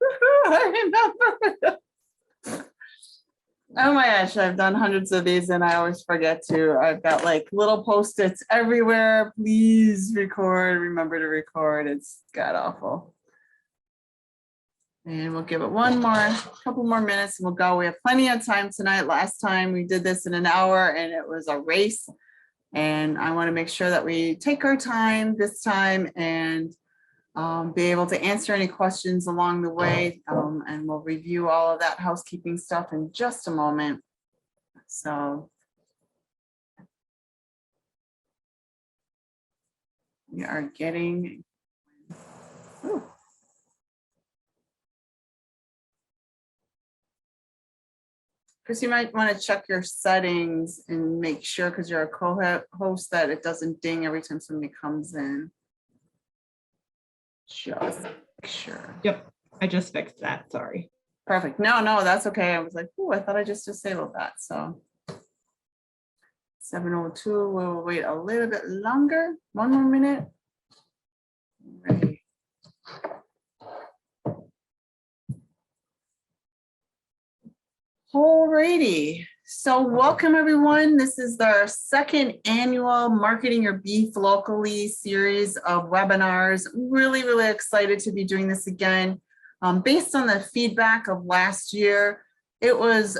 I remember. Oh my gosh, I've done hundreds of these and I always forget to. I've got like little Post-its everywhere. Please record, remember to record. It's god awful. And we'll give it couple more minutes and we'll go. We have plenty of time tonight. Last time we did this in an hour and it was a race. And I want to make sure that we take our time this time and be able to answer any questions along the way. And we'll review all of that housekeeping stuff in just a moment. So we are getting, ooh. Chris, you might want to check your settings and make sure, because you're a co-host, that it doesn't ding every time somebody comes in. Just make sure. Yep, I just fixed that, sorry. Perfect. No, that's okay. I was like, oh, I thought I just disabled that. So 7:02, we'll wait a little bit longer. One more minute. Ready. Alrighty. So welcome everyone. This is our second annual Marketing Your Beef Locally series of webinars. Really, really excited to be doing this again. Based on the feedback of last year, it was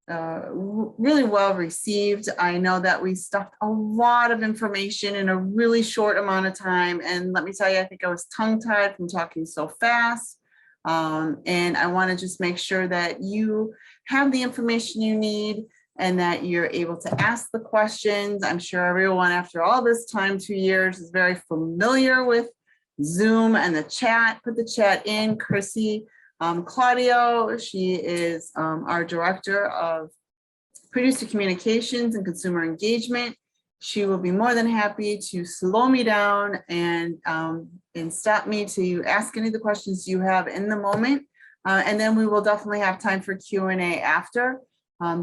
really well received. I know that we stuffed a lot of information in a really short amount of time. And let me tell you, I think I was tongue-tied from talking so fast. And I want to just make sure that you have the information you need and that you're able to ask the questions. I'm sure everyone after all this time, 2 years, is very familiar with Zoom and the chat. Put the chat in. Chrissy Claudio, she is our Director of Producer Communications and Consumer Engagement. She will be more than happy to slow me down and stop me to ask any of the questions you have in the moment. And then we will definitely have time for Q&A after.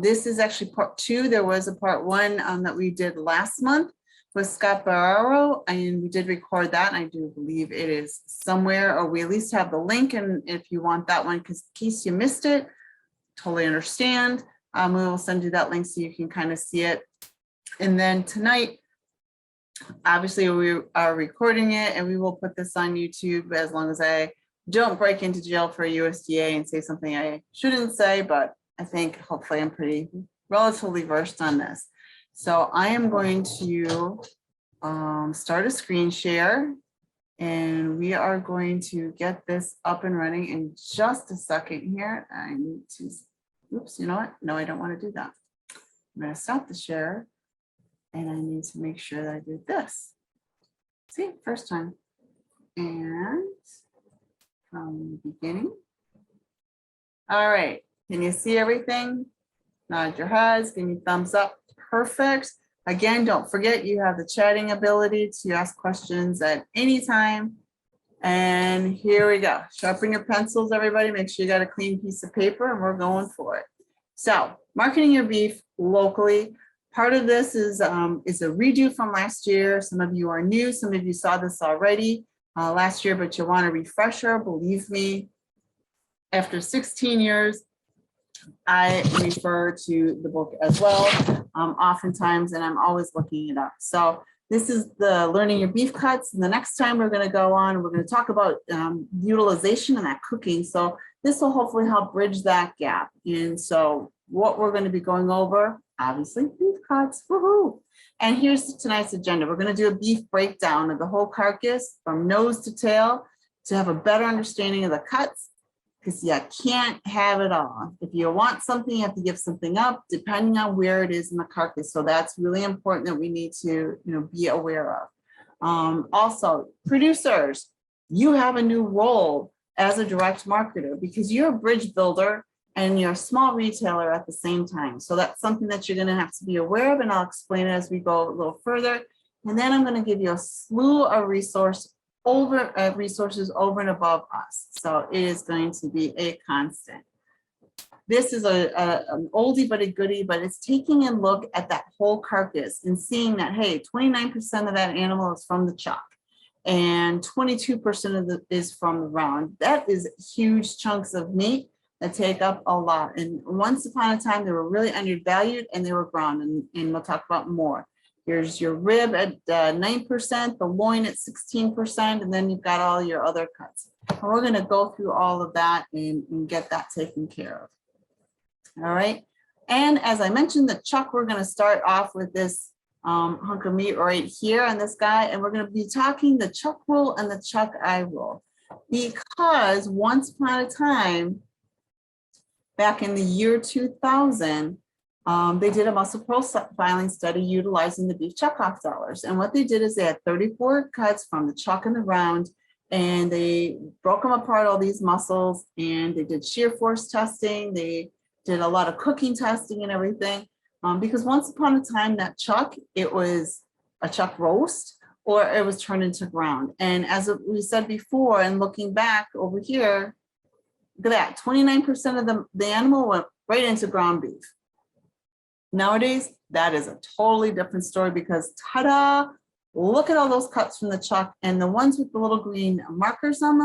This is actually part 2. There was a part 1 that we did last month with Scott Barrero, and we did record that. And I do believe it is somewhere, or we at least have the link. And if you want that one, because in case you missed it, totally understand. We will send you that link so you can kind of see it. And then tonight, obviously we are recording it and we will put this on YouTube as long as I don't break into jail for USDA and say something I shouldn't say, but I think hopefully I'm pretty relatively versed on this. So I am going to start a screen share and we are going to get this up and running in just a second here. I need to, oops, you know what? No, I don't want to do that. I'm going to stop the share. And I need to make sure that I do this. See, first time. And from the beginning. All right, can you see everything? Nod your heads, give me thumbs up. Perfect. Again, don't forget you have the chatting ability to ask questions at any time. And here we go. Sharpen your pencils, everybody. Make sure you got a clean piece of paper and we're going for it. So, marketing your beef locally. Part of this is a redo from last year. Some of you are new, some of you saw this already last year, but you want a refresher. Believe me, after 16 years, I refer to the book as well, oftentimes, and I'm always looking it up. So this is the Learning Your Beef Cuts. And the next time we're going to go on, we're going to talk about utilization and that cooking. So this will hopefully help bridge that gap. And so what we're going to be going over, obviously, beef cuts, woohoo. And here's tonight's agenda. We're going to do a beef breakdown of the whole carcass from nose to tail to have a better understanding of the cuts, because you can't have it all. If you want something, you have to give something up depending on where it is in the carcass. So that's really important that we need to be aware of. Also, producers, you have a new role as a direct marketer because you're a bridge builder and you're a small retailer at the same time. So that's something that you're going to have to be aware of, and I'll explain it as we go a little further. And then I'm going to give you a slew of resources over and above us. So it is going to be a constant. This is an oldie but a goodie, but it's taking a look at that whole carcass and seeing that, hey, 29% of that animal is from the chuck. and 22% of it is from the round. That is huge chunks of meat that take up a lot. And once upon a time, they were really undervalued and they were ground, and we'll talk about more. Here's your rib at 9%, the loin at 16%, and then you've got all your other cuts. And we're gonna go through all of that and get that taken care of. All right, and as I mentioned, the chuck, we're gonna start off with this hunk of meat right here on this guy, and we're gonna be talking the chuck roll and the chuck eye roll, because once upon a time, back in the year 2000, they did a muscle profiling study utilizing the beef chuck-off dollars. And what they did is they had 34 cuts from the chuck and the round, and they broke them apart, all these muscles, and they did shear force testing. They did a lot of cooking testing and everything, because once upon a time, that chuck, it was a chuck roast or it was turned into ground. And as we said before, and looking back over here, look at that, 29% of the animal went right into ground beef. Nowadays, that is a totally different story, because ta-da, look at all those cuts from the chuck, and the ones with the little green markers on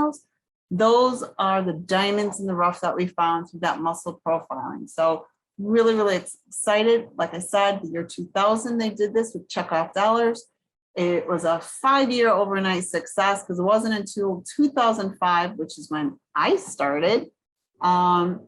those are the diamonds in the rough that we found through that muscle profiling. So really, really excited. Like I said, the year 2000, they did this with chuck-off dollars. It was a 5-year overnight success, because it wasn't until 2005, which is when I started, long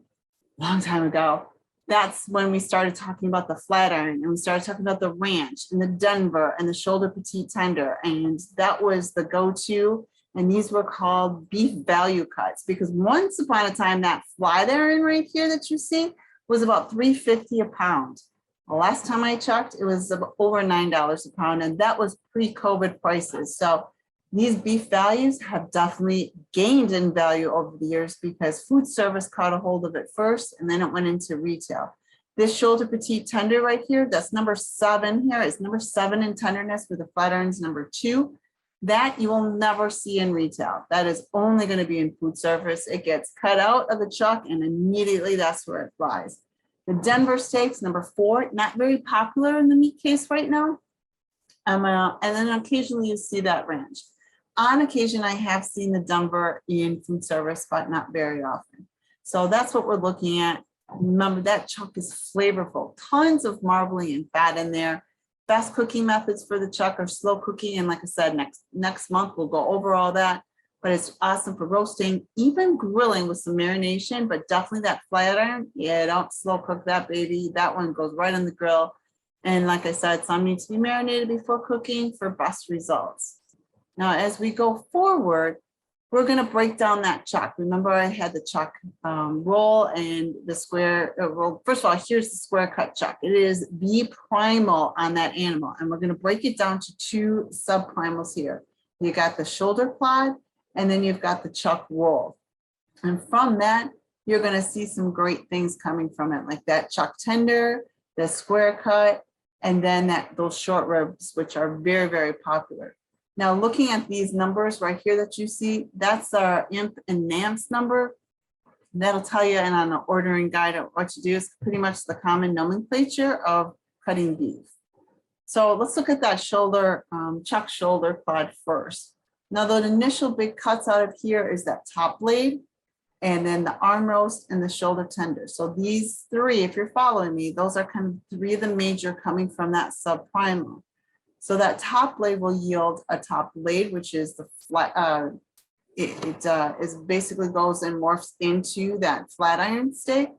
time ago. That's when we started talking about the flat iron, and we started talking about the ranch and the Denver and the shoulder petite tender. And that was the go-to. And these were called beef value cuts, because once upon a time, that flat iron right here that you see was about $3.50 a pound. The last time I checked, it was over $9 a pound, and that was pre-COVID prices. So these beef values have definitely gained in value over the years, because food service caught a hold of it first, and then it went into retail. This shoulder petite tender right here, that's number 7 here, is number 7 in tenderness, with the flat irons number 2. That you will never see in retail. That is only going to be in food service. It gets cut out of the chuck, and immediately that's where it flies. The Denver steaks, number 4, not very popular in the meat case right now. And then occasionally you see that ranch. On occasion, I have seen the Denver in food service, but not very often. So that's what we're looking at. Remember, that chuck is flavorful. Tons of marbling and fat in there. Best cooking methods for the chuck are slow cooking. And like I said, next month, we'll go over all that. But it's awesome for roasting, even grilling with some marination, but definitely that flat iron. Yeah, don't slow cook that baby. That one goes right on the grill. And like I said, some need to be marinated before cooking for best results. Now, as we go forward, we're going to break down that chuck. Remember, I had the chuck roll and the square roll. First of all, here's the square cut chuck. It is the primal on that animal. And we're going to break it down to 2 subprimals here. You got the shoulder plod, and then you've got the chuck roll. And from that, you're going to see some great things coming from it, like that chuck tender, the square cut, and then those short ribs, which are very, very popular. Now, looking at these numbers right here that you see, that's our IMP and NAMPS number. That'll tell you, and on the ordering guide, what to do is pretty much the common nomenclature of cutting beef. So let's look at that shoulder, chuck shoulder plod first. Now, the initial big cuts out of here is that top blade, and then the arm roast and the shoulder tender. So these 3, if you're following me, those are kind of 3 of the major coming from that subprimal. So that top blade will yield a top blade, which is the flat, it basically goes and morphs into that flat iron steak.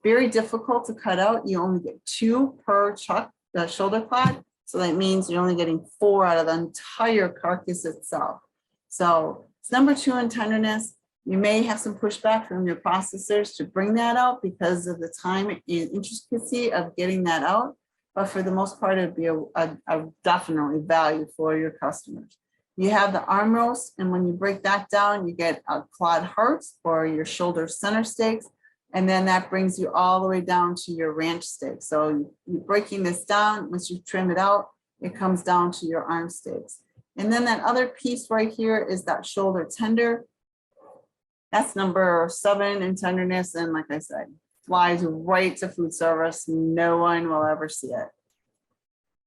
Very difficult to cut out. You only get 2 per chuck, the shoulder plod. So that means you're only getting 4 out of the entire carcass itself. So it's number 2 in tenderness. You may have some pushback from your processors to bring that out because of the time and intricacy of getting that out. But for the most part, it'd be a definitely value for your customers. You have the arm roast, and when you break that down, you get a clawed hearts or your shoulder center steaks, and then that brings you all the way down to your ranch steak. So you're breaking this down. Once you trim it out, it comes down to your arm steaks. And then that other piece right here is that shoulder tender. That's number 7 in tenderness, and like I said, flies right to food service. No one will ever see it.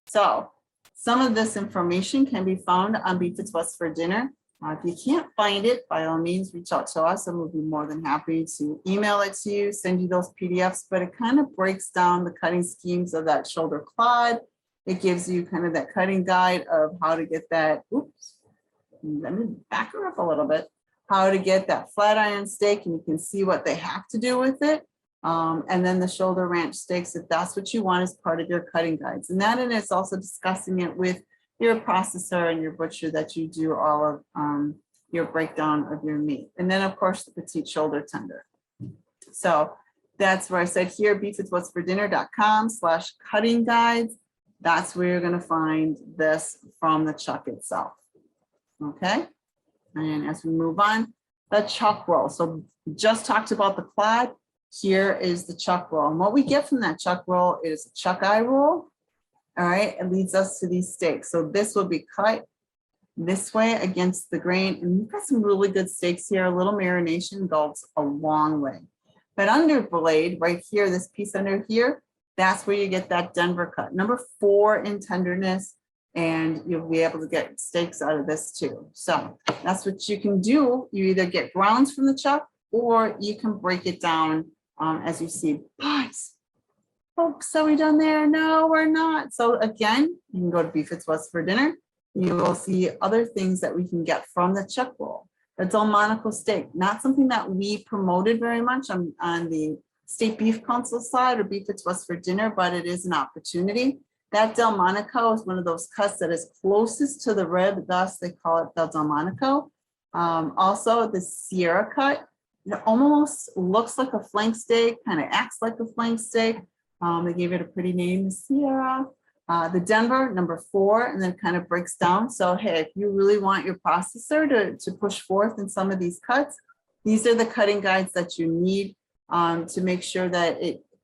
So some of this information can be found on Beef It's What's for Dinner. If you can't find it, by all means, reach out to us and we'll be more than happy to email it to you, send you those PDFs, but it kind of breaks down the cutting schemes of that shoulder clod. It gives you kind of that cutting guide of how to get that, oops, let me back her up a little bit, how to get that flat iron steak, and you can see what they have to do with it. And then the shoulder ranch steaks, if that's what you want as part of your cutting guides. And that, and it's also discussing it with your processor and your butcher that you do all of your breakdown of your meat. And then of course the petite shoulder tender. So that's where I said here, beefitswhatsfordinner.com/cutting guides. That's where you're going to find this from the chuck itself. Okay. And as we move on, the chuck roll. So just talked about the clod. Here is the chuck roll. And what we get from that chuck roll is a chuck eye roll. All right, it leads us to these steaks. So this will be cut this way against the grain. And we've got some really good steaks here. A little marination goes a long way. But under blade, right here, this piece under here, that's where you get that Denver cut. Number 4 in tenderness. And you'll be able to get steaks out of this too. So that's what you can do. You either get grounds from the chuck or you can break it down as you see. But folks, are we done there? No, we're not. So again, you can go to Beef It's What's for Dinner. You will see other things that we can get from the chuck roll. The Delmonico steak, not something that we promoted very much on the State Beef Council side or Beef It's What's for Dinner, but it is an opportunity. That Delmonico is one of those cuts that is closest to the rib, thus they call it the Delmonico. Also, the Sierra cut, it almost looks like a flank steak, kind of acts like a flank steak. They gave it a pretty name, Sierra. The Denver, number 4, and then kind of breaks down. So hey, if you really want your processor to push forth in some of these cuts, these are the cutting guides that you need to make sure that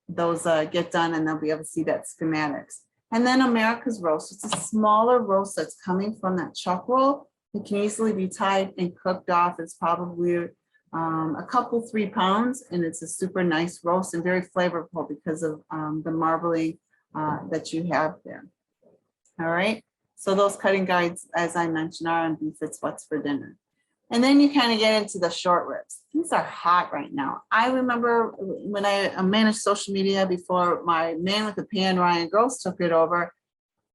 those get done, and they'll be able to see that schematics. And then America's roast. It's a smaller roast that's coming from that chuck roll. It can easily be tied and cooked off. It's probably a couple, 3 pounds, and it's a super nice roast and very flavorful because of the marbling that you have there. All right. So those cutting guides, as I mentioned, are on Beef It's What's for Dinner. And then you kind of get into the short ribs. These are hot right now. I remember when I managed social media before my man with the pan, Ryan Gross, took it over,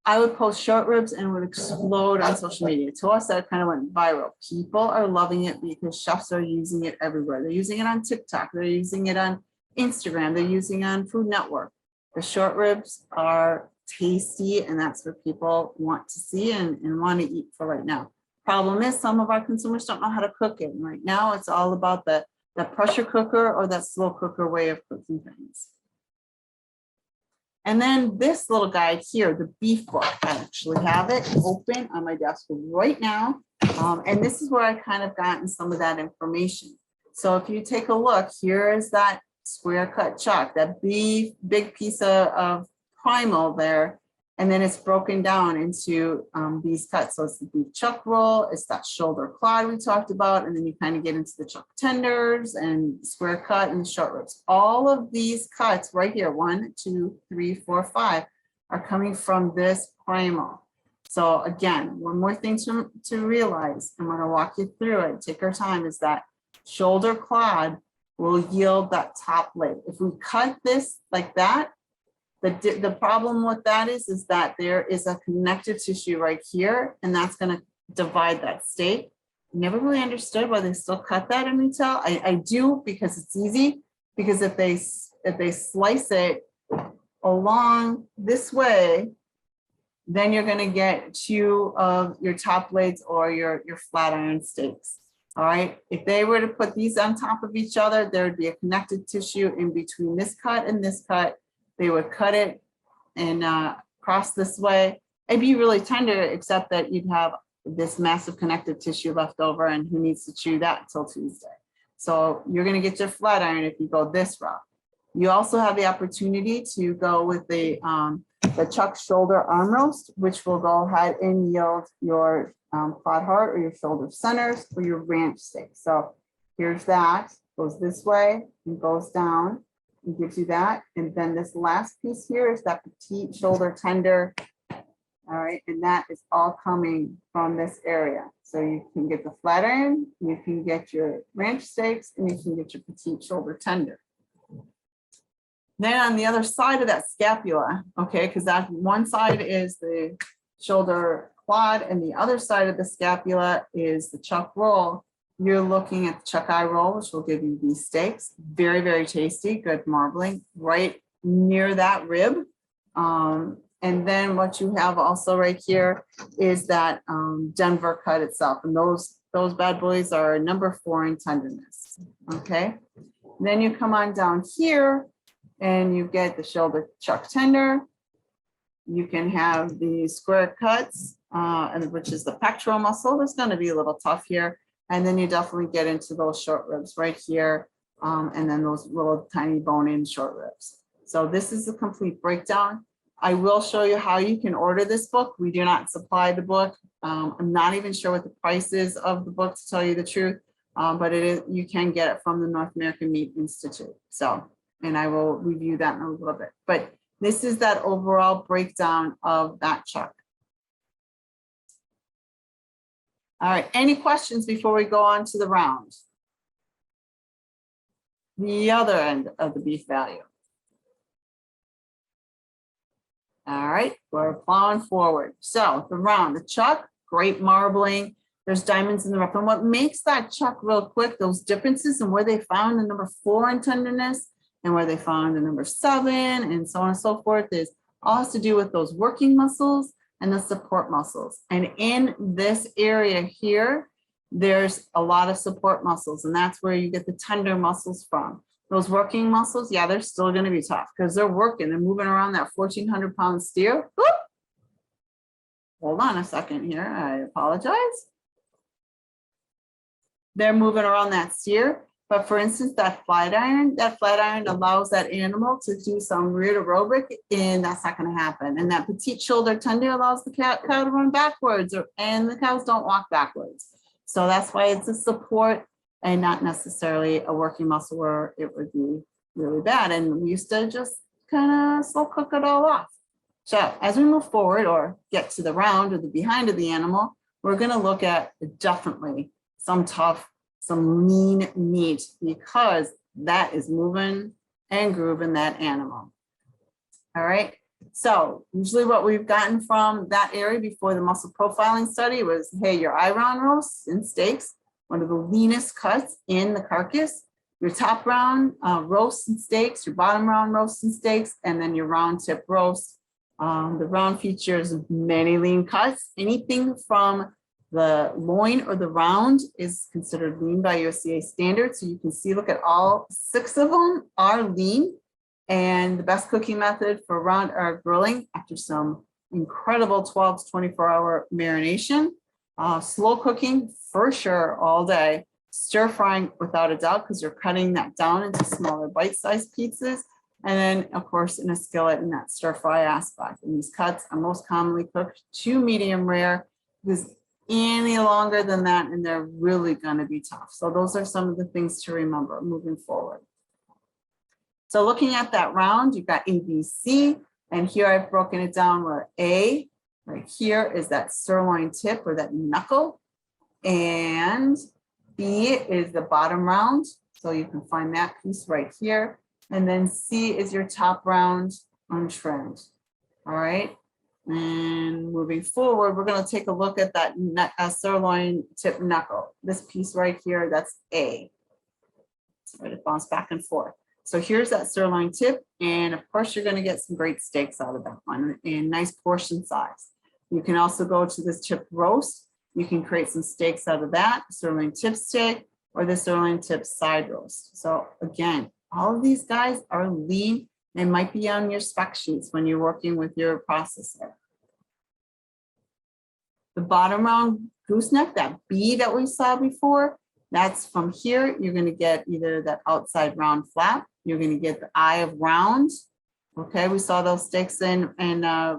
I would post short ribs and it would explode on social media. To us, that kind of went viral. People are loving it because chefs are using it everywhere. They're using it on TikTok. They're using it on Instagram. They're using it on Food Network. The short ribs are tasty, and that's what people want to see and want to eat for right now. Problem is, some of our consumers don't know how to cook it. And right now, it's all about the pressure cooker or that slow cooker way of cooking things. And then this little guide here, the beef book, I actually have it open on my desk right now. And this is where I kind of gotten some of that information. So if you take a look, here is that square cut chuck, that big piece of primal there. And then it's broken down into these cuts. So it's the beef chuck roll, it's that shoulder clod we talked about, and then you kind of get into the chuck tenders and square cut and short ribs. All of these cuts right here, 1, 2, 3, 4, 5, are coming from this primal. So again, one more thing to realize, I'm going to walk you through it, take our time, is that shoulder clod will yield that top leg. If we cut this like that, the problem with that is that there is a connective tissue right here, and that's going to divide that steak. Never really understood why they still cut that in retail. I do, because it's easy. Because if they slice it along this way, then you're going to get 2 of your top blades or your flat iron steaks. All right. If they were to put these on top of each other, there would be a connective tissue in between this cut and this cut. They would cut it and cross this way. It'd be really tender, except that you'd have this massive connective tissue left over, and who needs to chew that until Tuesday? So you're going to get your flat iron if you go this route. You also have the opportunity to go with the chuck shoulder arm roast, which will go ahead and yield your quad heart or your shoulder centers or your ranch steak. So here's that, goes this way and goes down. It gives you that. And then this last piece here is that petite shoulder tender All right, and that is all coming from this area. So you can get the flat iron, you can get your ranch steaks, and you can get your petite shoulder tender. Then on the other side of that scapula, okay, because that one side is the shoulder quad and the other side of the scapula is the chuck roll. You're looking at the chuck eye roll, which will give you these steaks. Very, very tasty, good marbling, right near that rib. And then what you have also right here is that Denver cut itself. And those bad boys are number 4 in tenderness, okay? Then you come on down here and you get the shoulder chuck tender. You can have the square cuts, and which is the pectoral muscle. That's going to be a little tough here. And then you definitely get into those short ribs right here, and then those little tiny bone-in short ribs. So this is a complete breakdown. I will show you how you can order this book. We do not supply the book. I'm not even sure what the price is of the book, to tell you the truth, but it is, you can get it from the North American Meat Institute. So, and I will review that in a little bit. But this is that overall breakdown of that chuck. All right, any questions before we go on to the round? The other end of the beef value. All right, we're plowing forward. So the round, the chuck, great marbling. There's diamonds in the rough. And what makes that chuck real quick, those differences in where they found the number 4 in tenderness and where they found the number 7 and so on and so forth, is all has to do with those working muscles and the support muscles. And in this area here, there's a lot of support muscles, and that's where you get the tender muscles from. Those working muscles, yeah, they're still going to be tough because they're working. They're moving around that 1,400-pound steer. Whoop. Hold on a second here. I apologize. They're moving around that steer. But for instance, that flat iron allows that animal to do some rear aerobic, and that's not going to happen. And that petite shoulder tender allows the cow to run backwards, and the cows don't walk backwards. So that's why it's a support and not necessarily a working muscle where it would be really bad. And we used to just kind of slow cook it all off. So as we move forward or get to the round or the behind of the animal, we're going to look at definitely some tough, some lean meat, because that is moving and grooving that animal. All right. So usually what we've gotten from that area before the muscle profiling study was, hey, your eye round roasts and steaks, one of the leanest cuts in the carcass, your top round roasts and steaks, your bottom round roasts and steaks, and then your round tip roast. The round features many lean cuts. Anything from the loin or the round is considered lean by USDA standards. So you can see, look at all 6 of them are lean. And the best cooking method for round are grilling after some incredible 12 to 24-hour marination. Slow cooking for sure all day. Stir frying without a doubt, because you're cutting that down into smaller bite-sized pizzas. And then, of course, in a skillet in that stir fry aspect. And these cuts are most commonly cooked to medium rare, because any longer than that, and they're really going to be tough. So those are some of the things to remember moving forward. So looking at that round, you've got A, B, C, and here I've broken it down where A, right here, is that sirloin tip or that knuckle, and B is the bottom round. So you can find that piece right here. And then C is your top round untrimmed. All right. And moving forward, we're going to take a look at that sirloin tip knuckle. This piece right here, that's A. So it bounce back and forth. So here's that sirloin tip. And of course, you're going to get some great steaks out of that one in nice portion size. You can also go to this tip roast. You can create some steaks out of that, sirloin tip steak or the sirloin tip side roast. So again, all of these guys are lean and might be on your spec sheets when you're working with your processor. The bottom round gooseneck, that B that we saw before, that's from here. You're going to get either that outside round flap. You're going to get the eye of round. Okay, we saw those steaks in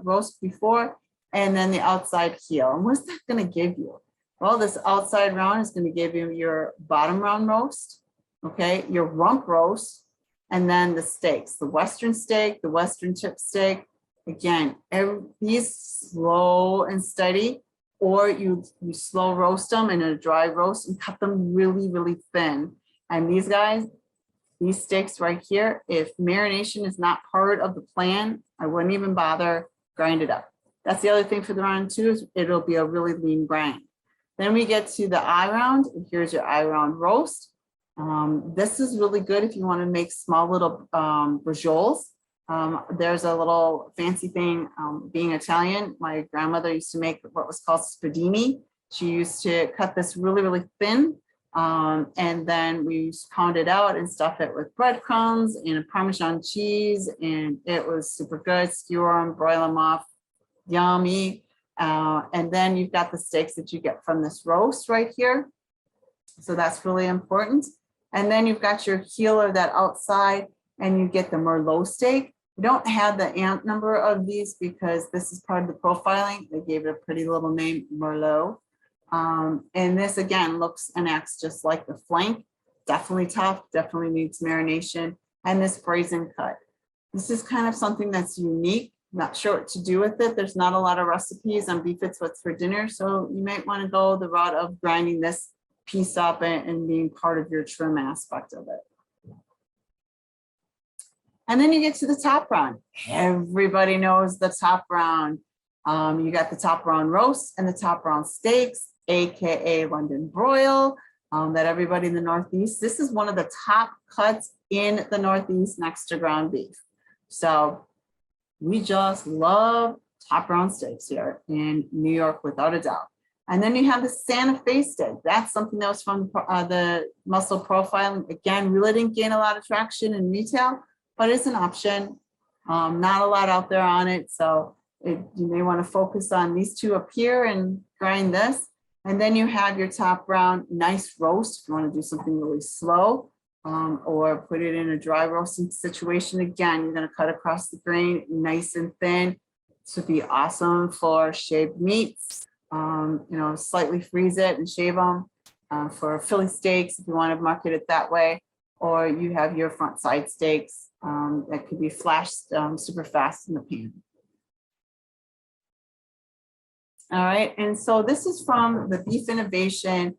roast before. And then the outside heel. And what's that going to give you? Well, this outside round is going to give you your bottom round roast, okay, your rump roast, and then the steaks, the Western steak, the Western tip steak, Again, these slow and steady, or you slow roast them in a dry roast and cut them really, really thin. And these guys, these steaks right here, if marination is not part of the plan, I wouldn't even bother, grind it up. That's the other thing for the round too, is it'll be a really lean grind. Then we get to the eye round, and here's your eye round roast. This is really good if you want to make small little bracioles. There's a little fancy thing, being Italian, my grandmother used to make what was called spadini. She used to cut this really, really thin. And then we pound it out and stuff it with breadcrumbs and a Parmesan cheese. And it was super good. Skewer them, broil them off, yummy. And then you've got the steaks that you get from this roast right here. So that's really important. And then you've got your heel or that outside, and you get the Merlot steak. We don't have the amp number of these because this is part of the profiling. They gave it a pretty little name, Merlot. And this again looks and acts just like the flank. Definitely tough, definitely needs marination. And this brazen cut. This is kind of something that's unique. Not sure what to do with it. There's not a lot of recipes on Beef It's What's for Dinner. So you might want to go the route of grinding this piece up and being part of your trim aspect of it. And then you get to the top round. Everybody knows the top round. You got the top round roast and the top round steaks, AKA London broil, that everybody in the Northeast, this is one of the top cuts in the Northeast next to ground beef. So we just love top round steaks here in New York, without a doubt. And then you have the Santa Fe steak. That's something that was from the muscle profiling. Again, really didn't gain a lot of traction in retail, but it's an option. Not a lot out there on it. So you may want to focus on these two up here and grind this. And then you have your top round nice roast if you want to do something really slow, or put it in a dry roasting situation. Again, you're going to cut across the grain nice and thin. This would be awesome for shaved meats. Slightly freeze it and shave them for Philly steaks if you want to market it that way. Or you have your front side steaks that could be flashed super fast in the pan. All right, and so this is from the Beef Innovation.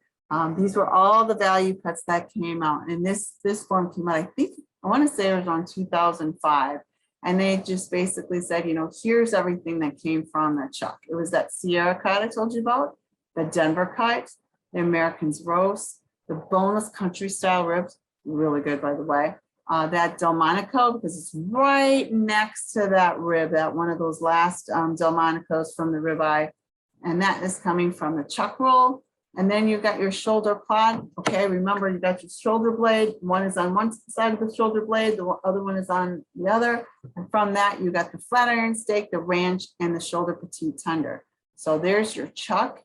These were all the value cuts that came out, and this form came out, I want to say it was around 2005. And they just basically said, here's everything that came from that chuck. It was that Sierra cut I told you about, the Denver cut, the American's roast, the boneless country style ribs, really good, by the way. That Delmonico, because it's right next to that rib, that one of those last Delmonicos from the ribeye. And that is coming from the chuck roll. And then you've got your shoulder pod. Okay, remember you got your shoulder blade. One is on one side of the shoulder blade, the other one is on the other. And from that, you got the flat iron steak, the ranch, and the shoulder petite tender. So there's your chuck.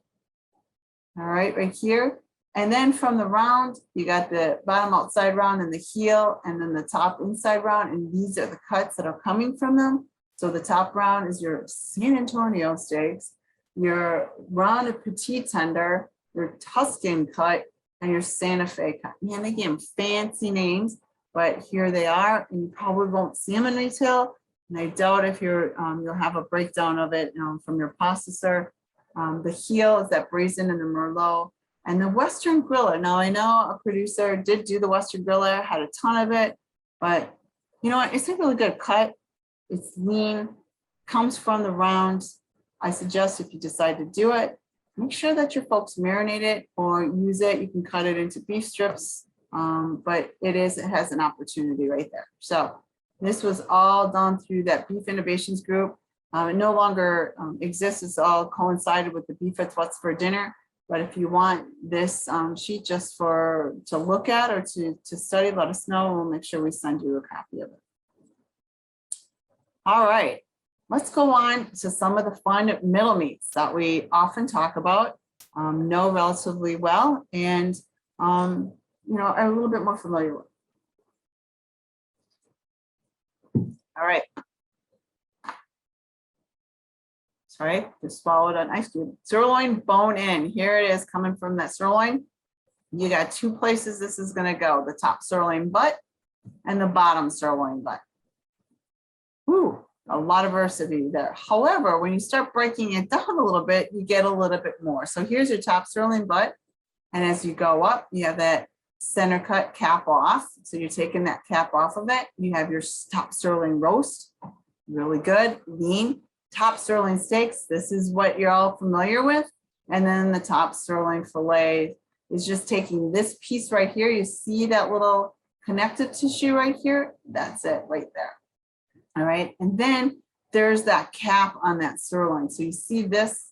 All right here. And then from the round, you got the bottom outside round and the heel, and then the top inside round. And these are the cuts that are coming from them. So the top round is your San Antonio steaks, your rounded petite tender, your Tuscan cut, and your Santa Fe cut. Man, they gave them fancy names, but here they are, and you probably won't see them in retail. And I doubt if you'll have a breakdown of it from your processor. The heel is that brazen and the Merlot, and the Western Griller. Now I know a producer did do the Western Griller, had a ton of it, but you know what? It's a really good cut. It's lean, comes from the rounds. I suggest if you decide to do it, make sure that your folks marinate it or use it. You can cut it into beef strips, but it has an opportunity right there. So this was all done through that Beef Innovations group. It no longer exists. It's all coincided with the Beef It's What's for Dinner. But if you want this sheet just to look at or to study, let us know. We'll make sure we send you a copy of it. All right. Let's go on to some of the fun middle meats that we often talk about, know relatively well, and are a little bit more familiar with. All right. Sorry, just swallowed an ice cube. Sirloin bone in. Here it is, coming from that sirloin. You got two places this is going to go: the top sirloin butt and the bottom sirloin butt. Ooh. A lot of diversity there. However, when you start breaking it down a little bit, you get a little bit more. So here's your top sirloin butt. And as you go up, you have that center cut cap off. So you're taking that cap off of it. You have your top sirloin roast, really good, lean. Top sirloin steaks, this is what you're all familiar with. And then the top sirloin fillet is just taking this piece right here. You see that little connective tissue right here? That's it right there. All right, and then there's that cap on that sirloin. So you see this,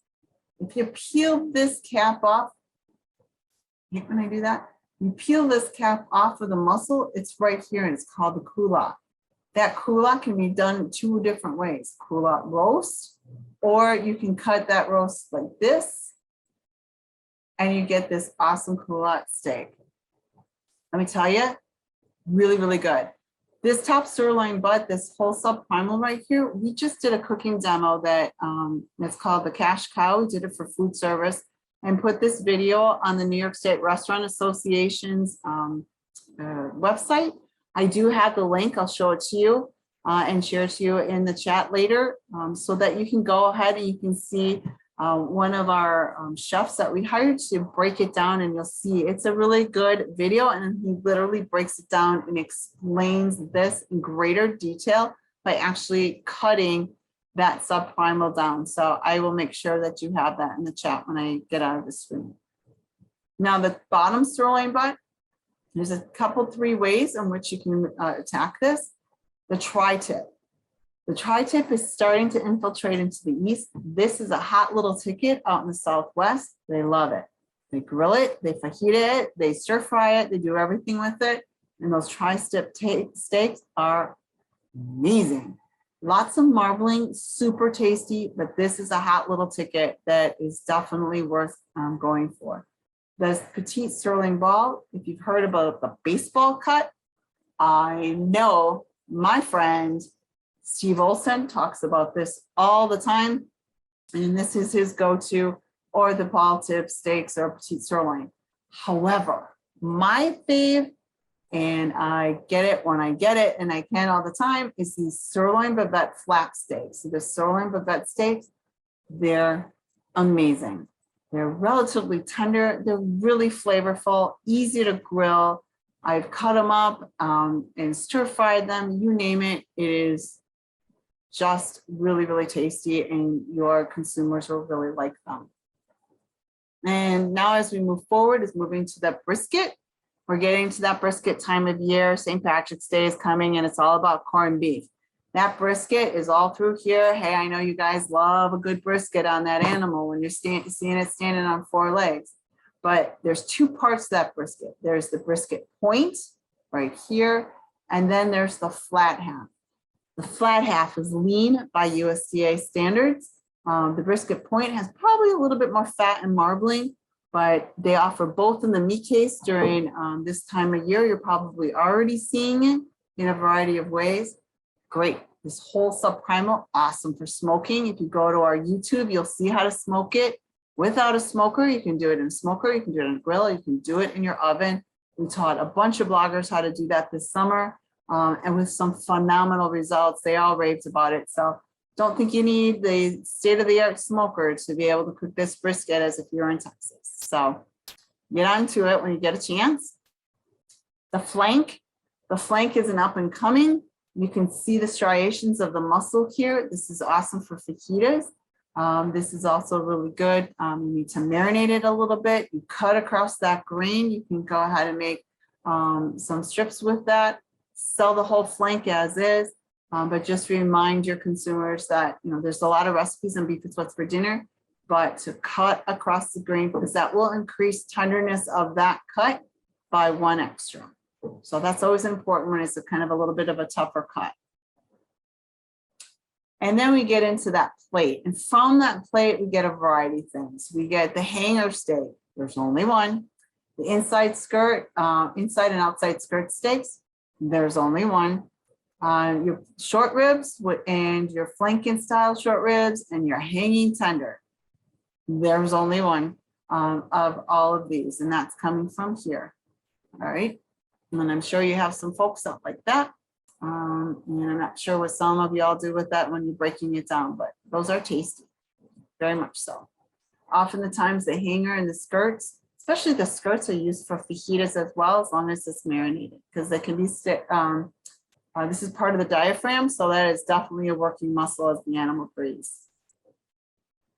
if you peel this cap off, when I do that, you peel this cap off of the muscle, it's right here and it's called the culotte. That culotte can be done 2 different ways, culotte roast, or you can cut that roast like this and you get this awesome culotte steak. Let me tell you, really, really good. This top sirloin butt, this whole subprimal right here, we just did a cooking demo that it's called the Cash Cow. We did it for food service and put this video on the New York State Restaurant Association's website. I do have the link. I'll show it to you and share it to you in the chat later so that you can go ahead and you can see one of our chefs that we hired to break it down, and you'll see it's a really good video, and he literally breaks it down and explains this in greater detail by actually cutting that subprimal down. So I will make sure that you have that in the chat when I get out of the screen. Now the bottom sirloin butt, there's a couple 3 ways in which you can attack this. The tri-tip. The tri-tip is starting to infiltrate into the east. This is a hot little ticket out in the Southwest. They love it. They grill it, they fajita it, they stir fry it, they do everything with it. And those tri-tip steaks are amazing. Lots of marbling, super tasty, but this is a hot little ticket that is definitely worth going for. The petite sirloin ball, if you've heard about the baseball cut, I know my friend Steve Olson talks about this all the time, and this is his go-to, or the ball tip steaks or petite sirloin. However, my fave, and I get it when I get it, and I can all the time, is these sirloin bavette flat steaks. So the sirloin bavette steaks, they're amazing. They're relatively tender. They're really flavorful, easy to grill. I've cut them up and stir fried them, you name it. It is just really, really tasty, and your consumers will really like them. And now as we move forward, is moving to that brisket. We're getting to that brisket time of year. St. Patrick's Day is coming, and it's all about corned beef. That brisket is all through here. Hey, I know you guys love a good brisket on that animal when you're seeing it standing on 4 legs. But there's 2 parts to that brisket. There's the brisket point right here, and then there's the flat half. The flat half is lean by USDA standards. The brisket point has probably a little bit more fat and marbling, but they offer both in the meat case during this time of year. You're probably already seeing it in a variety of ways. Great. This whole subprimal, awesome for smoking. If you go to our YouTube, you'll see how to smoke it without a smoker. You can do it in a smoker, you can do it in a grill, you can do it in your oven. We taught a bunch of bloggers how to do that this summer. And with some phenomenal results. They all raved about it. So don't think you need the state-of-the-art smoker to be able to cook this brisket as if you're in Texas. So get onto it when you get a chance. The flank is an up and coming. You can see the striations of the muscle here. This is awesome for fajitas. This is also really good. You need to marinate it a little bit. You cut across that grain. You can go ahead and make some strips with that. Sell the whole flank as is, but just remind your consumers that there's a lot of recipes on Beef is What's for Dinner, but to cut across the grain, because that will increase tenderness of that cut by 1 extra. So that's always important when it's a kind of a little bit of a tougher cut. And then we get into that plate, and from that plate we get a variety of things. We get the hanger steak. There's only one. The inside and outside skirt steaks. There's only one. Your short ribs and your flanking style short ribs and your hanging tender. There's only one of all of these, and that's coming from here. All right. And I'm sure you have some folks that like that. And I'm not sure what some of y'all do with that when you're breaking it down, but those are tasty, very much so. Often the times the hanger and the skirts, especially the skirts, are used for fajitas as well, as long as it's marinated, because they can be this is part of the diaphragm, so that is definitely a working muscle as the animal breathes.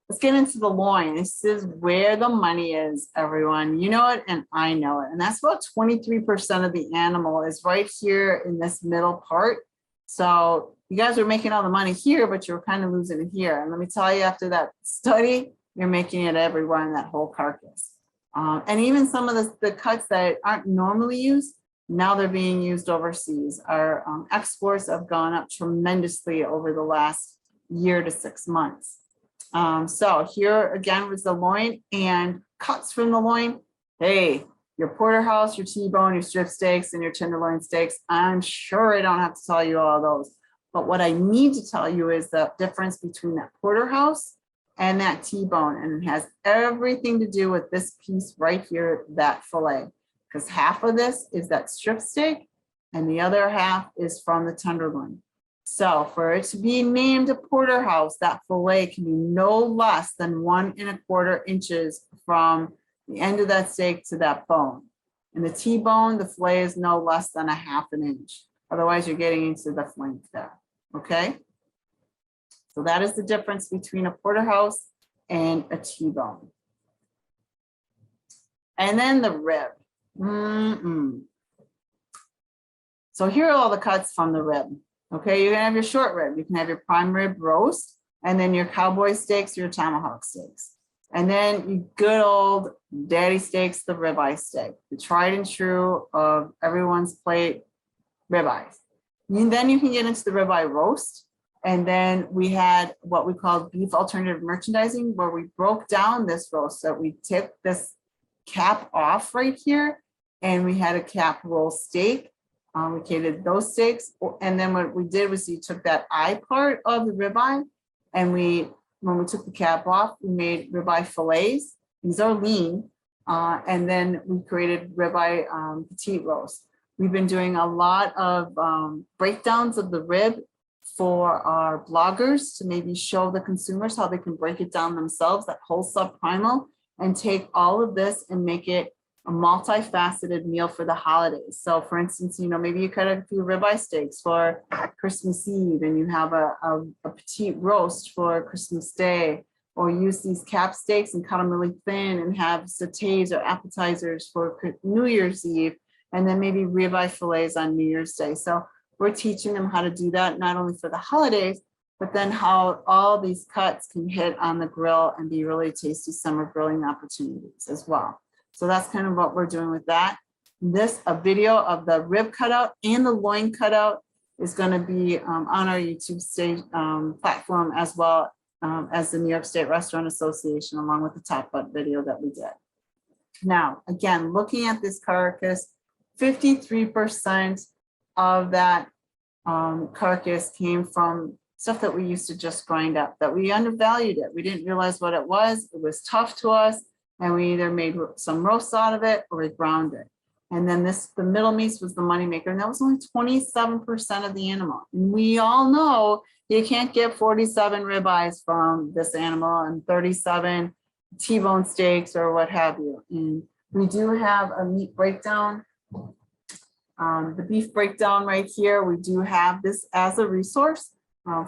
Let's get into the loin. This is where the money is, everyone. You know it, and I know it. And that's about 23% of the animal is right here in this middle part. So you guys are making all the money here, but you're kind of losing it here. And let me tell you, after that study, you're making it everywhere in that whole carcass. And even some of the cuts that aren't normally used, now they're being used overseas. Our exports have gone up tremendously over the last year to 6 months. So here again was the loin and cuts from the loin. Hey, your porterhouse, your T-bone, your strip steaks, and your tenderloin steaks. I'm sure I don't have to tell you all those. But what I need to tell you is the difference between that porterhouse and that T-bone. And it has everything to do with this piece right here, that fillet. Because half of this is that strip steak and the other half is from the tenderloin. So for it to be named a porterhouse, that fillet can be no less than 1 1/4 inches from the end of that steak to that bone. And the T-bone, the fillet is no less than 1/2 inch. Otherwise, you're getting into the flank there, okay? So that is the difference between a porterhouse and a T-bone. And then the rib. So here are all the cuts from the rib. Okay, you're gonna have your short rib. You can have your prime rib roast, and then your cowboy steaks, your tomahawk steaks. And then you good old daddy steaks, the ribeye steak, the tried and true of everyone's plate ribeyes. Then you can get into the ribeye roast. And then we had what we call beef alternative merchandising, where we broke down this roast. So we took this cap off right here, and we had a cap roll steak. We catered those steaks. And then what we did was you took that eye part of the ribeye, and when we took the cap off, we made ribeye fillets. These are lean. And then we created ribeye petite roast. We've been doing a lot of breakdowns of the rib for our bloggers to maybe show the consumers how they can break it down themselves, that whole subprimal, and take all of this and make it a multifaceted meal for the holidays. So for instance, maybe you cut a few ribeye steaks for Christmas Eve, and you have a petite roast for Christmas Day, or use these cap steaks and cut them really thin and have sautés or appetizers for New Year's Eve, and then maybe ribeye fillets on New Year's Day. So we're teaching them how to do that, not only for the holidays, but then how all these cuts can hit on the grill and be really tasty summer grilling opportunities as well. So that's kind of what we're doing with that. A video of the rib cutout and the loin cutout is going to be on our YouTube platform, as well as the New York State Restaurant Association, along with the top butt video that we did. Now, again, looking at this carcass, 53% of that carcass came from stuff that we used to just grind up, that we undervalued it. We didn't realize what it was. It was tough to us. And we either made some roast out of it or we ground it. And then the middle meats was the moneymaker. And that was only 27% of the animal. And we all know you can't get 47 ribeyes from this animal and 37 T-bone steaks or what have you. And we do have a meat breakdown. The beef breakdown right here, we do have this as a resource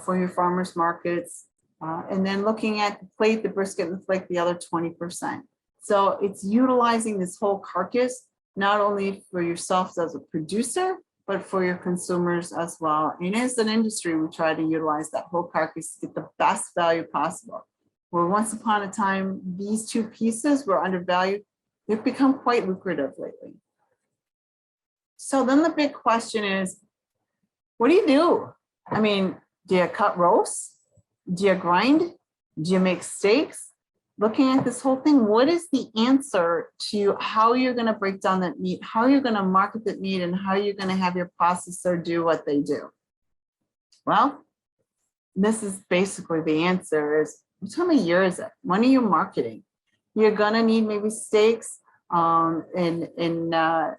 for your farmers markets. And then looking at the plate, the brisket and the flake, the other 20%. So it's utilizing this whole carcass, not only for yourself as a producer, but for your consumers as well. And as an industry, we try to utilize that whole carcass to get the best value possible. Where once upon a time, these two pieces were undervalued, they've become quite lucrative lately. So then the big question is, what do you do? I mean, do you cut roasts? Do you grind? Do you make steaks? Looking at this whole thing, what is the answer to how you're going to break down that meat, how you're going to market that meat, and how you're going to have your processor do what they do? Well, this is basically the answer is, what time of year is it? When are you marketing? You're going to need maybe steaks In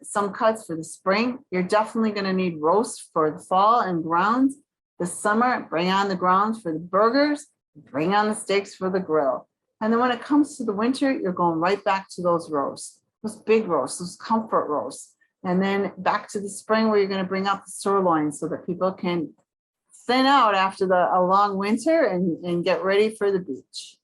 some cuts for the spring, you're definitely going to need roast for the fall and grounds. The summer, bring on the grounds for the burgers, bring on the steaks for the grill. And then when it comes to the winter, you're going right back to those roasts, those big roasts, those comfort roasts. And then back to the spring where you're going to bring out the sirloin so that people can thin out after a long winter and get ready for the beach.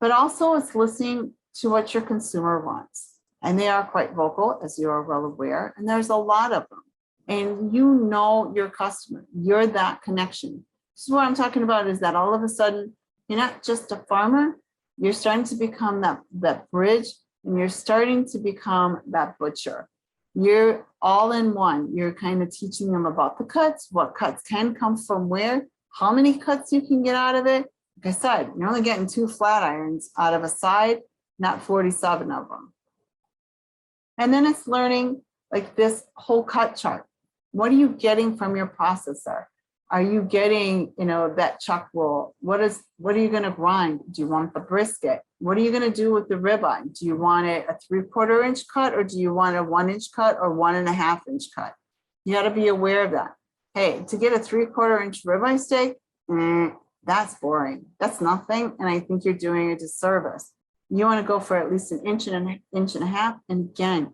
But also it's listening to what your consumer wants. And they are quite vocal, as you are well aware, and there's a lot of them. And you know your customer, you're that connection. This is what I'm talking about, is that all of a sudden, you're not just a farmer, you're starting to become that bridge, and you're starting to become that butcher. You're all in one. You're kind of teaching them about the cuts, what cuts can come from where, how many cuts you can get out of it. Like I said, you're only getting 2 flat irons out of a side, not 47 of them. And then it's learning like this whole cut chart. What are you getting from your processor? Are you getting, that chuck roll? What are you going to grind? Do you want the brisket? What are you going to do with the ribeye? Do you want it a 3/4 inch cut, or do you want a 1 inch cut or 1.5 inch cut? You got to be aware of that. Hey, to get a 3/4 inch ribeye steak, that's boring. That's nothing. And I think you're doing a disservice. You want to go for at least an inch and a half. And again,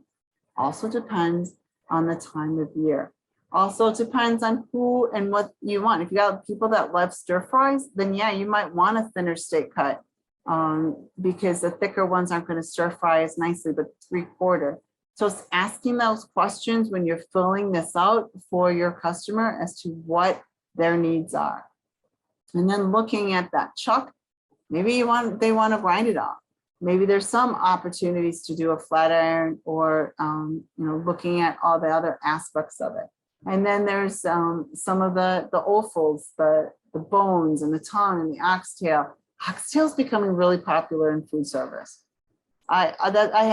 also depends on the time of year. Also depends on who and what you want. If you got people that love stir fries, then yeah, you might want a thinner steak cut because the thicker ones aren't going to stir fry as nicely, but 3/4. So it's asking those questions when you're filling this out for your customer as to what their needs are. And then looking at that chuck, maybe they want to grind it off. Maybe there's some opportunities to do a flat iron or, looking at all the other aspects of it. And then there's some of the offals, the bones and the tongue and the oxtail. Oxtail is becoming really popular in food service. I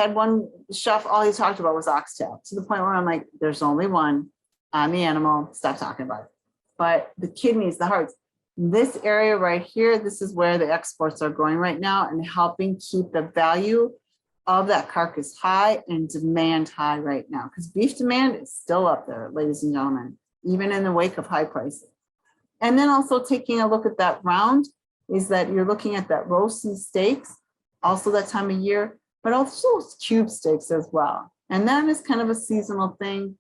had one chef, all he talked about was oxtail, to the point where I'm like, there's only one on the animal, stop talking about it. But the kidneys, the hearts, this area right here, this is where the exports are going right now and helping keep the value of that carcass high and demand high right now, because beef demand is still up there, ladies and gentlemen, even in the wake of high prices. And then also taking a look at that round is that you're looking at that roast and steaks, also that time of year, but also cube steaks as well. And that is kind of a seasonal thing,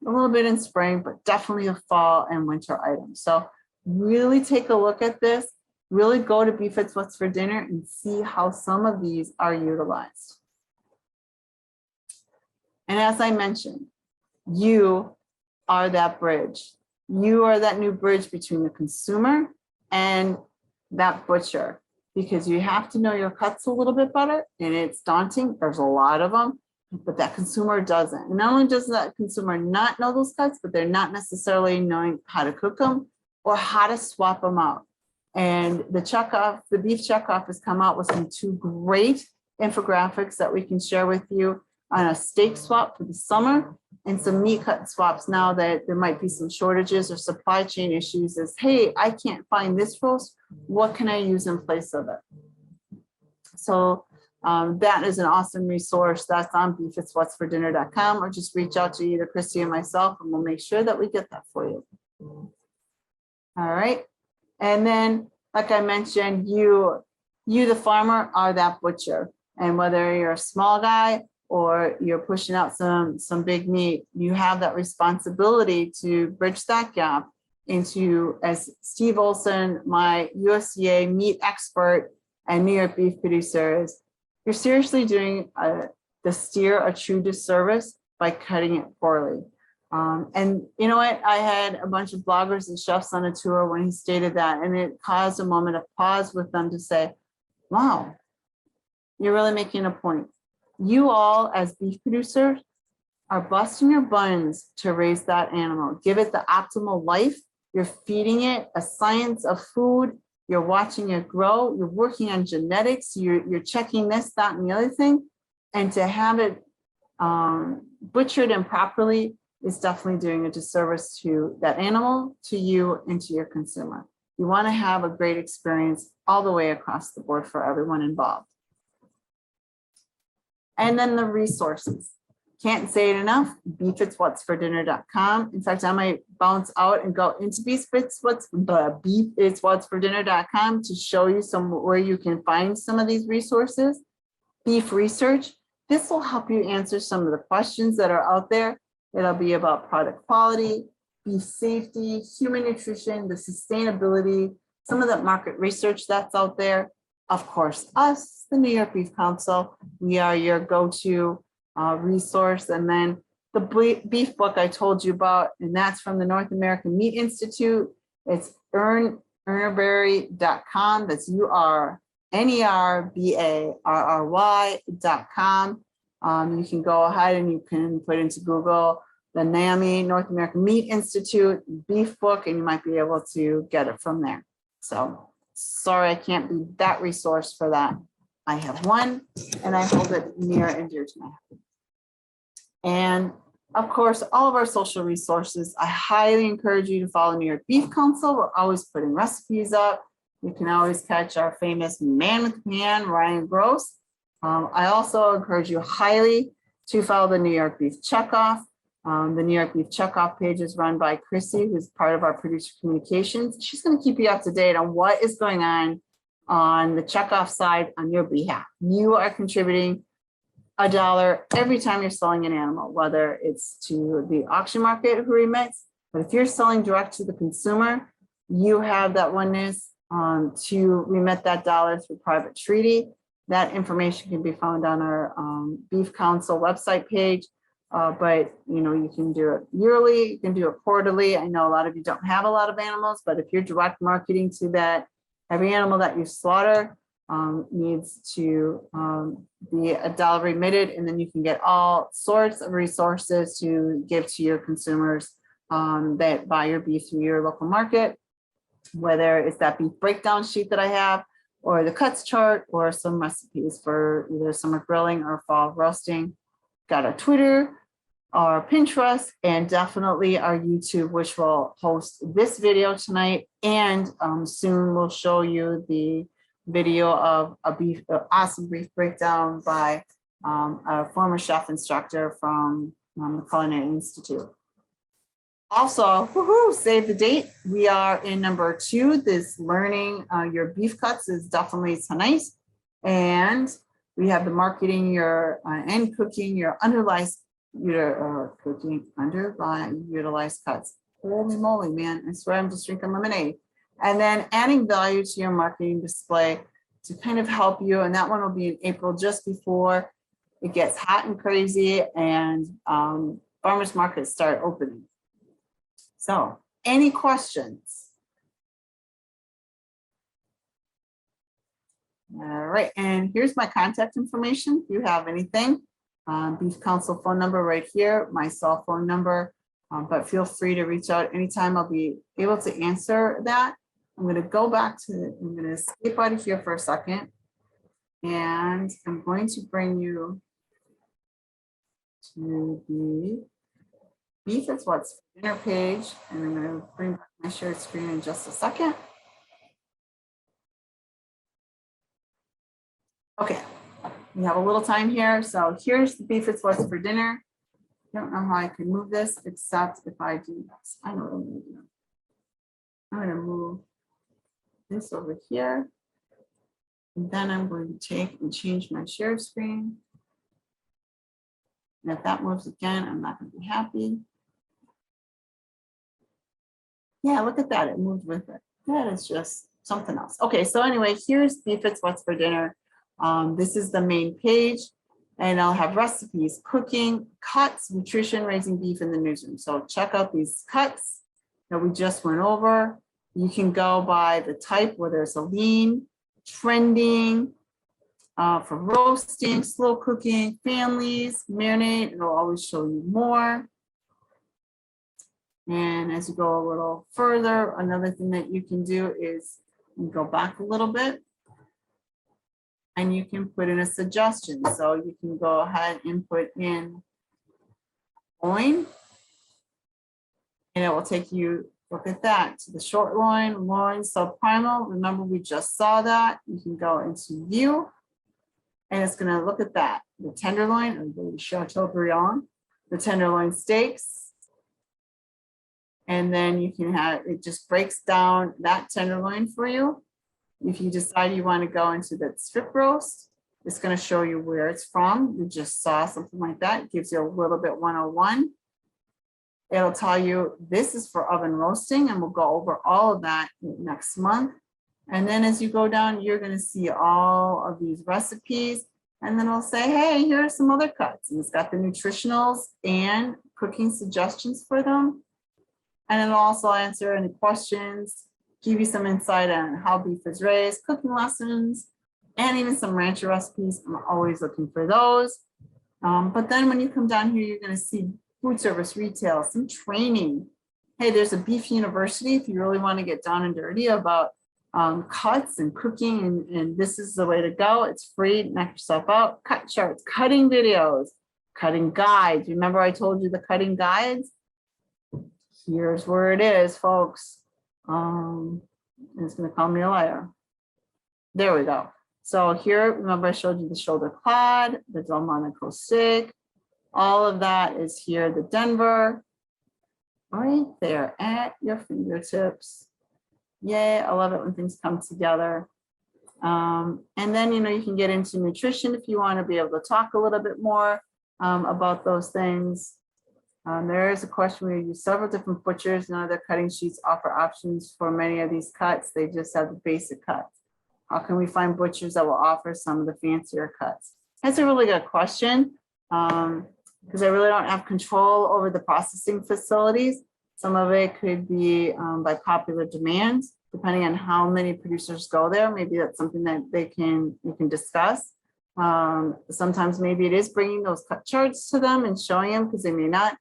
a little bit in spring, but definitely a fall and winter item. So really take a look at this, really go to Beef It's What's for Dinner and see how some of these are utilized. And as I mentioned, you are that bridge. You are that new bridge between the consumer and that butcher, because you have to know your cuts a little bit better, and it's daunting. There's a lot of them, but that consumer doesn't. And not only does that consumer not know those cuts, but they're not necessarily knowing how to cook them or how to swap them out. And the beef checkoff has come out with some 2 great infographics that we can share with you on a steak swap for the summer and some meat cut swaps now that there might be some shortages or supply chain issues as, hey, I can't find this roast. What can I use in place of it? So that is an awesome resource. That's on beefitswhatsfordinner.com, or just reach out to either Christy or myself and we'll make sure that we get that for you. All right. And then, like I mentioned, you the farmer are that butcher. And whether you're a small guy or you're pushing out some big meat, you have that responsibility to bridge that gap into, as Steve Olson, my USDA meat expert and New York beef producers, you're seriously doing the steer a true disservice by cutting it poorly. And you know what? I had a bunch of bloggers and chefs on a tour when he stated that, and it caused a moment of pause with them to say, wow, you're really making a point. You all, as beef producers, are busting your buns to raise that animal, give it the optimal life. You're feeding it a science of food. You're watching it grow. You're working on genetics. You're checking this, that, and the other thing. And to have it butchered improperly is definitely doing a disservice to that animal, to you, and to your consumer. You want to have a great experience all the way across the board for everyone involved. And then the resources. Can't say it enough, beefitswhatsfordinner.com. In fact, I might bounce out and go into beefitswhatsfordinner.com to show you where you can find some of these resources. Beef research. This will help you answer some of the questions that are out there. It'll be about product quality, beef safety, human nutrition, the sustainability, some of the market research that's out there. Of course, us, the New York Beef Council, we are your go-to resource. And then the beef book I told you about, and that's from the North American Meat Institute. It's urnerberry.com. That's URNERBARRY.com. You can go ahead and you can put into Google the NAMI, North American Meat Institute beef book, and you might be able to get it from there. So sorry, I can't be that resource for that. I have one and I hold it near and dear to my heart. And of course, all of our social resources, I highly encourage you to follow New York Beef Council. We're always putting recipes up. You can always catch our famous man with pan, Ryan Gross. I also encourage you highly to follow the New York Beef Checkoff. The New York Beef Checkoff page is run by Chrissy, who's part of our producer communications. She's going to keep you up to date on what is going on the checkoff side on your behalf. You are contributing $1 every time you're selling an animal, whether it's to the auction market who remits, but if you're selling direct to the consumer, you have that oneness to remit that dollar through private treaty. That information can be found on our Beef Council website page, but you can do it yearly, you can do it quarterly. I know a lot of you don't have a lot of animals, but if you're direct marketing to that, every animal that you slaughter needs to be $1 remitted, and then you can get all sorts of resources to give to your consumers that buy your beef through your local market, whether it's that beef breakdown sheet that I have, or the cuts chart, or some recipes for either summer grilling or fall roasting. Got our Twitter, our Pinterest, and definitely our YouTube, which will host this video tonight. And soon we'll show you the video of an awesome beef breakdown by a former chef instructor from the Culinary Institute. Also, save the date. We are in number 2. This learning your beef cuts is definitely tonight. And we have the marketing your and cooking your underutilized cuts. Holy moly, man. I swear I'm just drinking lemonade. And then adding value to your marketing display to kind of help you. And that one will be in April, just before it gets hot and crazy and farmers markets start opening. So any questions? All right, and here's my contact information. If you have anything, Beef Council phone number right here, my cell phone number, but feel free to reach out anytime. I'll be able to answer that. I'm going to go back to, I'm going to escape out of here for a second, and I'm going to bring you to the Beef It's What's Dinner page, and I'm going to bring back my shared screen in just a second. Okay, we have a little time here. So here's the Beef It's What's for Dinner. I don't know how I can move this except if I do this. I know what I'm going to do. I'm going to move this over here. And then I'm going to take and change my shared screen. And if that moves again, I'm not going to be happy. Yeah, look at that. It moved with it. That is just something else. Okay, so anyway, here's Beef It's What's for Dinner. This is the main page, and I'll have recipes, cooking, cuts, nutrition, raising beef in the newsroom. So check out these cuts that we just went over. You can go by the type, whether it's a lean, trending, for roasting, slow cooking, families, marinade. It'll always show you more. And as you go a little further, another thing that you can do is you go back a little bit and you can put in a suggestion. So you can go ahead and put in loin, and it will take you, look at that, to the short loin, loin subprimal. Remember, we just saw that. You can go into view, and it's going to look at that. The tenderloin, or the Chateaubriand, the tenderloin steaks. And then you can have, it just breaks down that tenderloin for you. If you decide you want to go into that strip roast, it's going to show you where it's from. You just saw something like that. It gives you a little bit 101. It'll tell you this is for oven roasting, and we'll go over all of that next month. And then as you go down, you're going to see all of these recipes. And then it'll say, hey, here are some other cuts. And it's got the nutritionals and cooking suggestions for them. And it'll also answer any questions, give you some insight on how beef is raised, cooking lessons, and even some rancher recipes. I'm always looking for those. But then when you come down here, you're going to see food service, retail, some training. Hey, there's a beef university if you really want to get down and dirty about cuts and cooking, and this is the way to go. It's free. Knock yourself out. Cut charts, cutting videos, cutting guides. Remember I told you the cutting guides? Here's where it is, folks. It's going to call me a liar. There we go. So here, remember I showed you the shoulder cod, the Delmonico steak. All of that is here, the Denver, right there at your fingertips. Yay, I love it when things come together. And then, you can get into nutrition if you want to be able to talk a little bit more about those things. There is a question where you use several different butchers. None of their cutting sheets offer options for many of these cuts. They just have the basic cuts. How can we find butchers that will offer some of the fancier cuts? That's a really good question because I really don't have control over the processing facilities. Some of it could be by popular demand, depending on how many producers go there. Maybe that's something that you can discuss. Sometimes maybe it is bringing those cut charts to them and showing them because they may not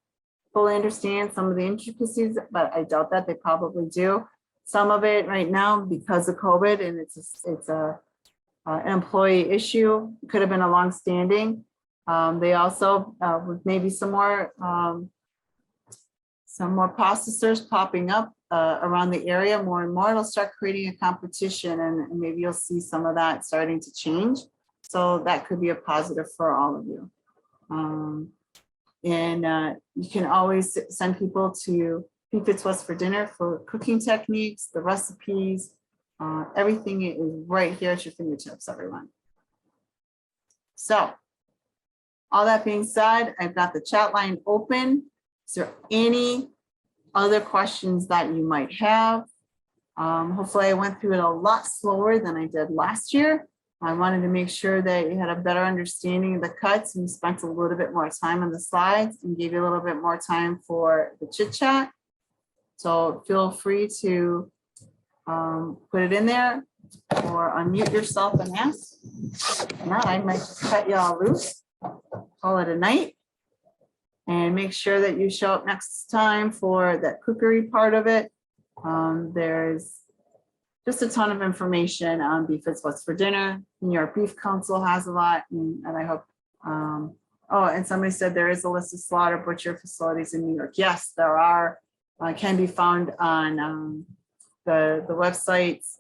fully understand some of the intricacies, but I doubt that they probably do. Some of it right now, because of COVID, and it's an employee issue, could have been a long-standing. They also with maybe some more processors popping up around the area more and more. It'll start creating a competition, and maybe you'll see some of that starting to change. So that could be a positive for all of you. And you can always send people to Beef Fits West for dinner for cooking techniques, the recipes, everything is right here at your fingertips, everyone. So all that being said, I've got the chat line open. Is there any other questions that you might have? Hopefully I went through it a lot slower than I did last year. I wanted to make sure that you had a better understanding of the cuts and spent a little bit more time on the slides and gave you a little bit more time for the chit chat. So feel free to put it in there or unmute yourself and ask. If not, I might just cut you all loose, call it a night, and make sure that you show up next time for that cookery part of it. There's just a ton of information on Beef Fits What's for Dinner. New York Beef Council has a lot, and I hope, oh, and somebody said there is a list of slaughter butcher facilities in New York. Yes, there are, can be found on the websites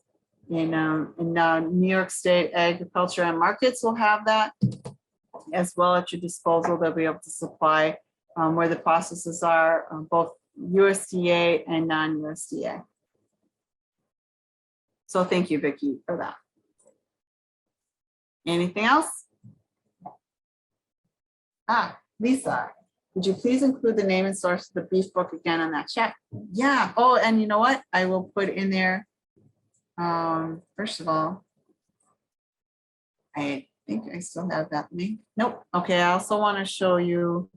in New York State Agriculture and Markets will have that as well at your disposal. They'll be able to supply where the processes are, both USDA and non-USDA. So thank you, Vicki, for that. Anything else? Lisa, would you please include the name and source of the beef book again on that chat? Yeah. Oh, and you know what? I will put in there. First of all, I think I still have that link. Nope. Okay. I also want to show you.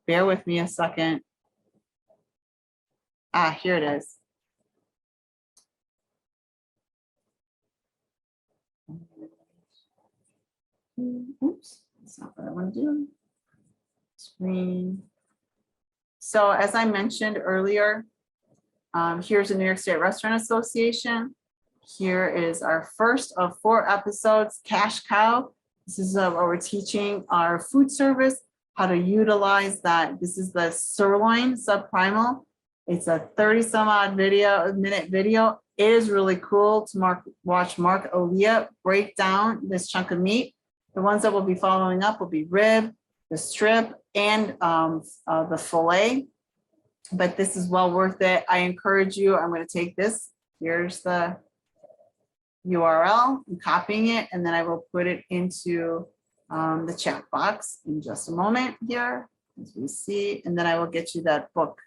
Bear with me a second. Here it is. Oops, that's not what I want to do. Screen. So as I mentioned earlier, here's the New York State Restaurant Association. Here is our first of 4 episodes, Cash Cow. This is where we're teaching our food service how to utilize that. This is the Sirloin subprimal. It's a 30 some odd minute video. It is really cool to watch Mark Olia break down this chunk of meat. The ones that will be following up will be rib, the strip, and the fillet. But this is well worth it. I encourage you. I'm going to take this. Here's the URL. I'm copying it, and then I will put it into the chat box in just a moment here, as we see, and then I will get you that book.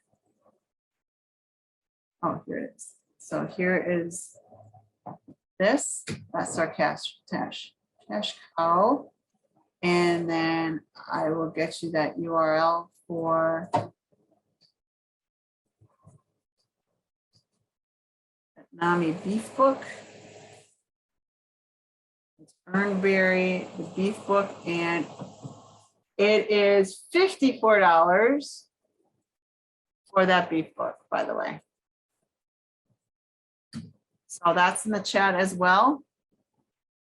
Oh, here it is. So here is this. That's our cash cow. And then I will get you that URL for Vietnamese beef book. It's Ernberry, the beef book, and it is $54 for that beef book, by the way. So that's in the chat as well.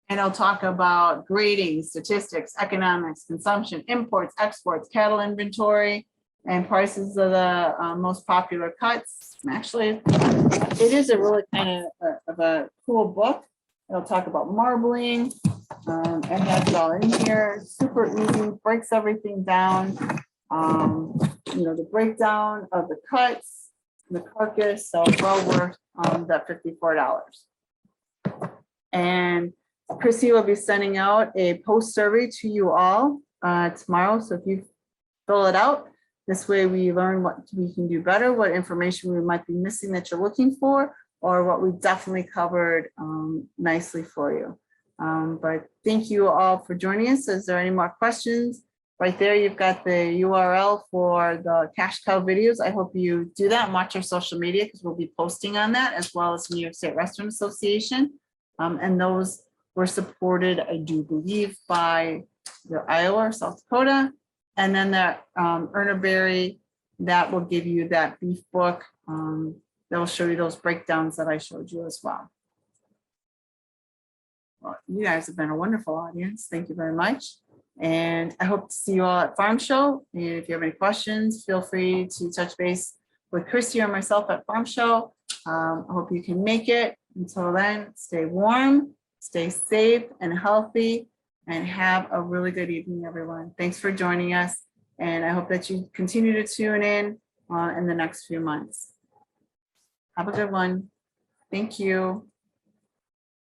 And I'll talk about grading, statistics, economics, consumption, imports, exports, cattle inventory, and prices of the most popular cuts. Actually, it is a really kind of a cool book. It'll talk about marbling. It has it all in here. Super easy, breaks everything down. The breakdown of the cuts, the carcass. So well worth that $54. And Chrissy will be sending out a post survey to you all tomorrow. So if you fill it out, this way we learn what we can do better, what information we might be missing that you're looking for, or what we definitely covered nicely for you. But thank you all for joining us. Is there any more questions? Right there, you've got the URL for the cash cow videos. I hope you do that and watch our social media, because we'll be posting on that, as well as New York State Restaurant Association. And those were supported, I do believe, by the Iowa or South Dakota. And then that Ernberry, that will give you that beef book. That will show you those breakdowns that I showed you as well. Well, you guys have been a wonderful audience. Thank you very much. And I hope to see you all at Farm Show. And if you have any questions, feel free to touch base with Christy or myself at Farm Show. I hope you can make it. Until then, stay warm, stay safe and healthy, and have a really good evening, everyone. Thanks for joining us. And I hope that you continue to tune in the next few months. Have a good one. Thank you.